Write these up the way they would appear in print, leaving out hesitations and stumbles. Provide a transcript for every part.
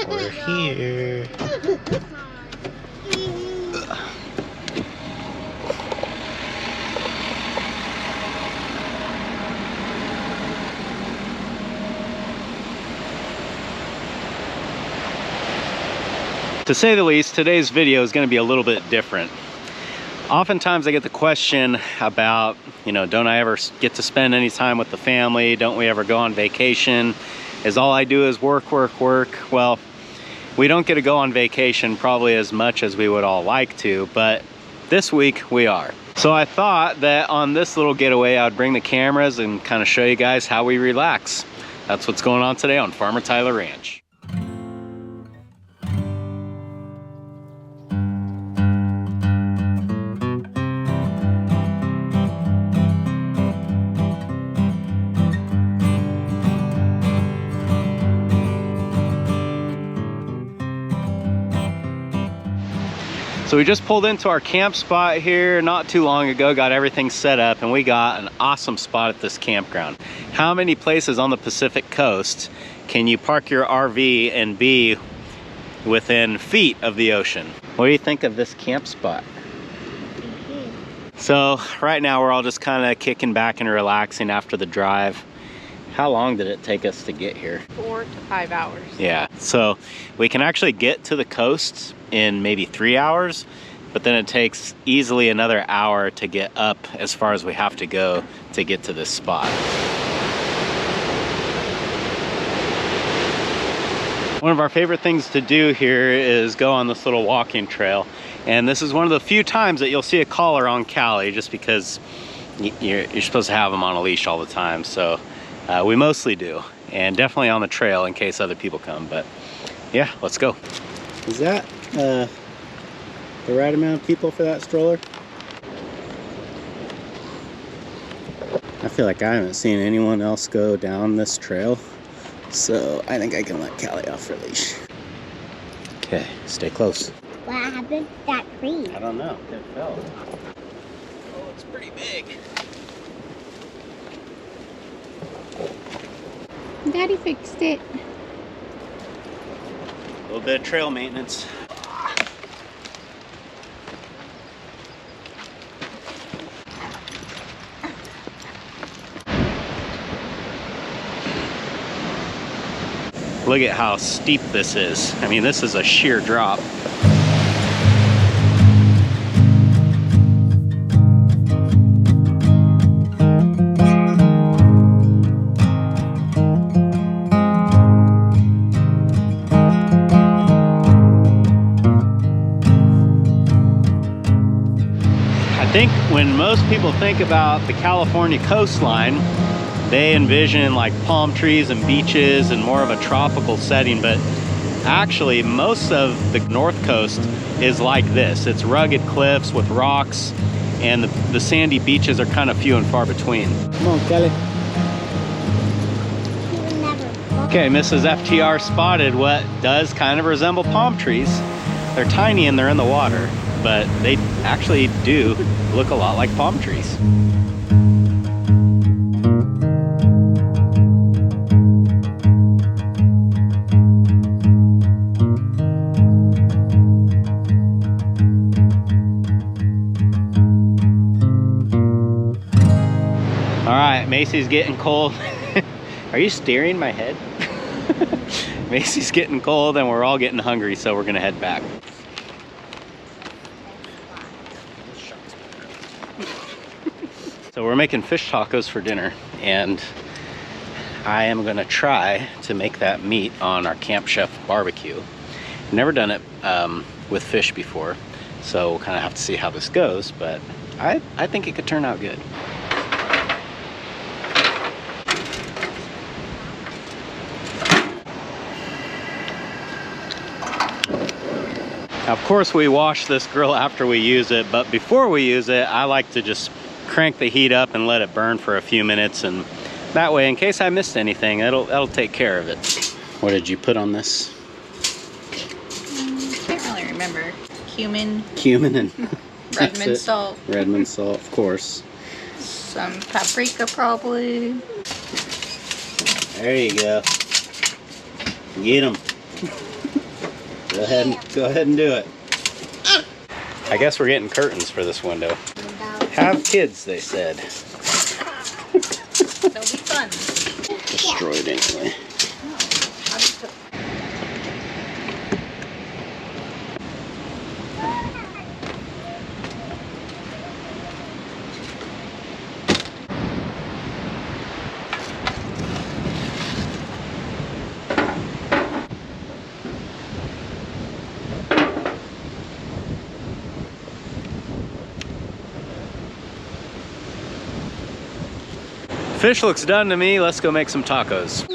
We're here. To say the least, today's video is going to be a little bit different. Oftentimes I get the question about, you know, don't I ever get to spend any time with the family? Don't we ever go on vacation? Is all I do is work, work, work? Well, we don't get to go on vacation probably as much as we would all like to, but this week we are. So I thought that on this little getaway, I'd bring the cameras and kind of show you guys how we relax. That's what's going on today on Farmertylerranch. So we just pulled into our camp spot here not too long ago, got everything set up, and we got an awesome spot at this campground. How many places on the Pacific coast can you park your RV and be within feet of the ocean? What do you think of this camp spot? So right now we're all just kind of kicking back and relaxing after the drive. How long did it take us to get here? 4 to 5 hours. Yeah, so we can actually get to the coast in maybe 3 hours, but then it takes easily another hour to get up as far as we have to go to get to this spot. One of our favorite things to do here is go on this little walking trail, and this is one of the few times that you'll see a collar on Callie, just because you're supposed to have them on a leash all the time. So we mostly do, and definitely on the trail in case other people come. But yeah, let's go. Is that the right amount of people for that stroller? I feel like I haven't seen anyone else go down this trail, so I think I can let Callie off her leash. Okay, stay close. What happened to that tree? I don't know, it fell. Oh, it's pretty big. Daddy fixed it. A little bit of trail maintenance. Look at how steep this is. I mean, this is a sheer drop. I think when most people think about the California coastline, they envision like palm trees and beaches and more of a tropical setting, but actually most of the North Coast is like this. It's rugged cliffs with rocks, and the sandy beaches are kind of few and far between. Come on, Kelly. Okay, Mrs. FTR spotted what does kind of resemble palm trees. They're tiny and they're in the water, but they actually do look a lot like palm trees. All right, Macy's getting cold. Are you steering my head? Macy's getting cold and we're all getting hungry, so we're gonna head back. So we're making fish tacos for dinner, and I am gonna try to make that meat on our Camp Chef barbecue. Never done it with fish before, so we'll kind of have to see how this goes, but I think it could turn out good. Now, of course, we wash this grill after we use it, but before we use it, I like to just crank the heat up and let it burn for a few minutes, and that way, in case I missed anything, that'll take care of it. What did you put on this? Can't really remember. Cumin. Cumin and Redmond salt. Redmond salt, of course. Some paprika, probably. There you go. Get them. Go ahead and do it. I guess we're getting curtains for this window. Have kids, they said. That'll be fun. Destroyed anyway. Fish looks done to me. Let's go make some tacos.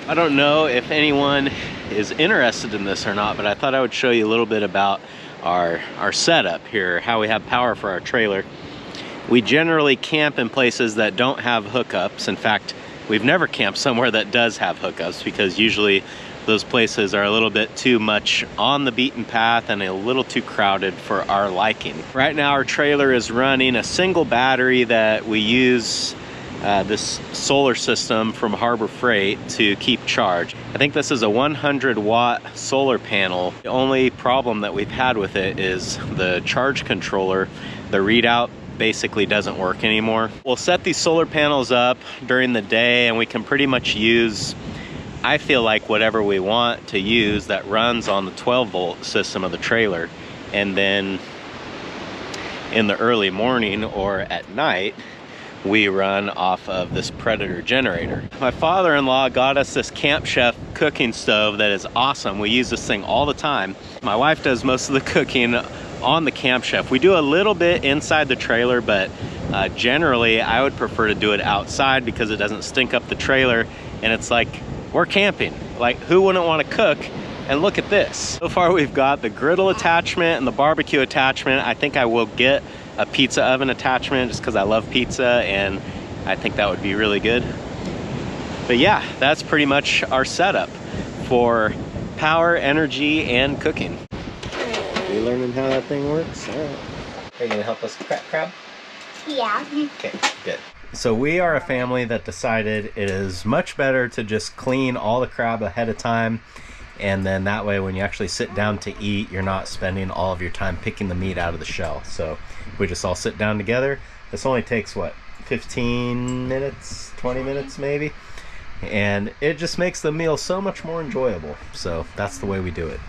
I don't know if anyone is interested in this or not, but I thought I would show you a little bit about our setup here, how we have power for our trailer. We generally camp in places that don't have hookups. In fact, we've never camped somewhere that does have hookups because usually those places are a little bit too much on the beaten path and a little too crowded for our liking. Right now our trailer is running a single battery that we use this solar system from Harbor Freight to keep charge. I think this is a 100-watt solar panel. The only problem that we've had with it is the charge controller. The readout basically doesn't work anymore. We'll set these solar panels up during the day and we can pretty much use, I feel like, whatever we want to use that runs on the 12-volt system of the trailer. And then in the early morning or at night, we run off of this Predator generator. My father-in-law got us this Camp Chef cooking stove that is awesome. We use this thing all the time. My wife does most of the cooking on the Camp Chef. We do a little bit inside the trailer, but generally I would prefer to do it outside because it doesn't stink up the trailer and it's like we're camping. Like, who wouldn't want to cook? And look at this. So far we've got the griddle attachment and the barbecue attachment. I think I will get a pizza oven attachment just because I love pizza and I think that would be really good. But yeah, that's pretty much our setup for power, energy, and cooking. Are you learning how that thing works? All right. Are you gonna help us crack crab? Yeah. Okay, good. So we are a family that decided it is much better to just clean all the crab ahead of time, and then that way when you actually sit down to eat, you're not spending all of your time picking the meat out of the shell. So we just all sit down together. This only takes, what, 15 minutes, 20 minutes maybe? And it just makes the meal so much more enjoyable. So that's the way we do it.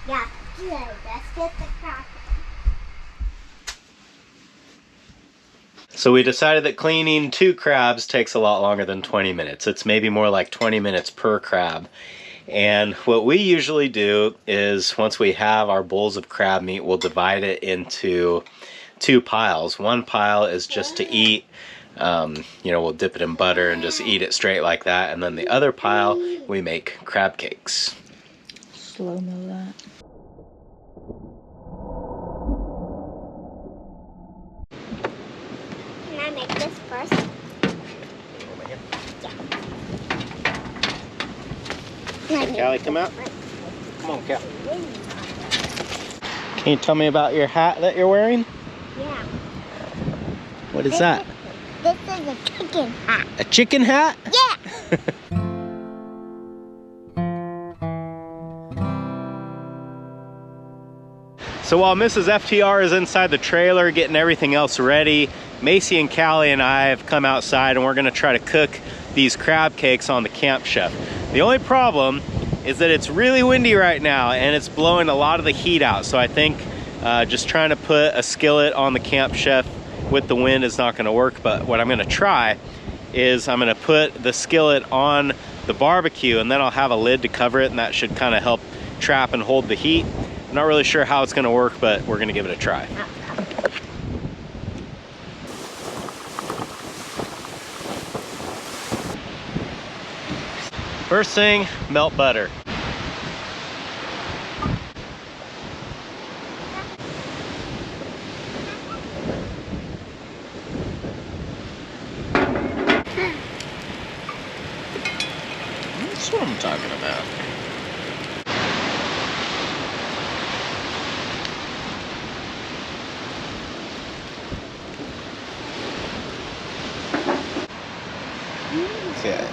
Yeah, good. Let's get the crab. So we decided that cleaning 2 crabs takes a lot longer than 20 minutes. It's maybe more like 20 minutes per crab. And what we usually do is once we have our bowls of crab meat, we'll divide it into 2 piles. One pile is just to eat. You know, we'll dip it in butter and just eat it straight like that. And then the other pile, we make crab cakes. Slow-mo that. Can I make this first? Callie, come out. Come on, Callie. Can you tell me about your hat that you're wearing? Yeah. What is that? This is a chicken hat. A chicken hat? Yeah. So while Mrs. FTR is inside the trailer getting everything else ready, Macy and Callie and I have come outside and we're gonna try to cook these crab cakes on the Camp Chef. The only problem is that it's really windy right now and it's blowing a lot of the heat out. So I think just trying to put a skillet on the Camp Chef with the wind is not gonna work. But what I'm gonna try is I'm gonna put the skillet on the barbecue, and then I'll have a lid to cover it, and that should kind of help trap and hold the heat. I'm not really sure how it's going to work, but we're going to give it a try. First thing, melt butter. That's what I'm talking about. Okay.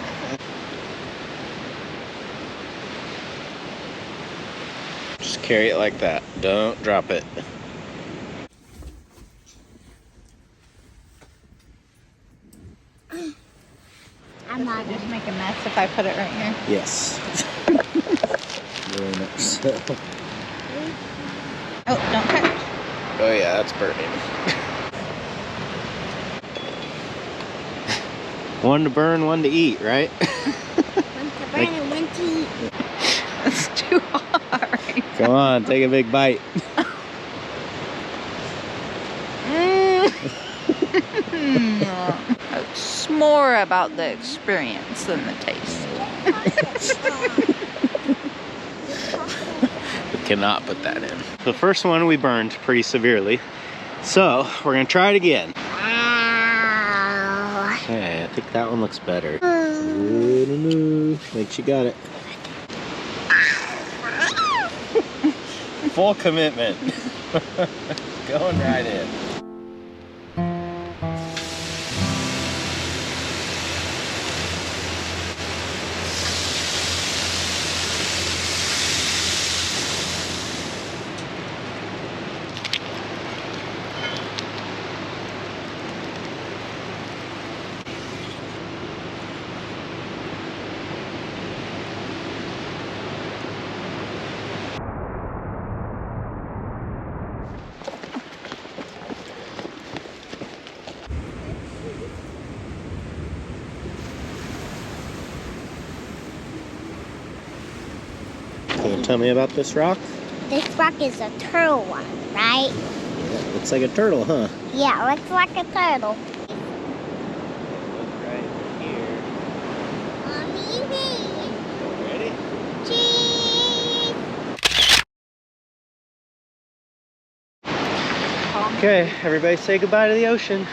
Just carry it like that. Don't drop it. I'm not Just make a mess if I put it right here. Yes. Very much so. Oh, don't touch. Oh yeah, that's burning. One to burn, one to eat, right? one to burn and one to eat. It's too hard. Come on, take a big bite. It's more about the experience than the taste. We cannot put that in. The first one we burned pretty severely, so we're gonna try it again. Okay, I think that one looks better. I think she got it. Full commitment. Going right in. Can you tell me about this rock? This rock is a turtle one, right? Yeah, looks like a turtle, huh? Yeah, it looks like a turtle. Right here. Mommy, Ready? cheese. Okay, everybody say goodbye to the ocean.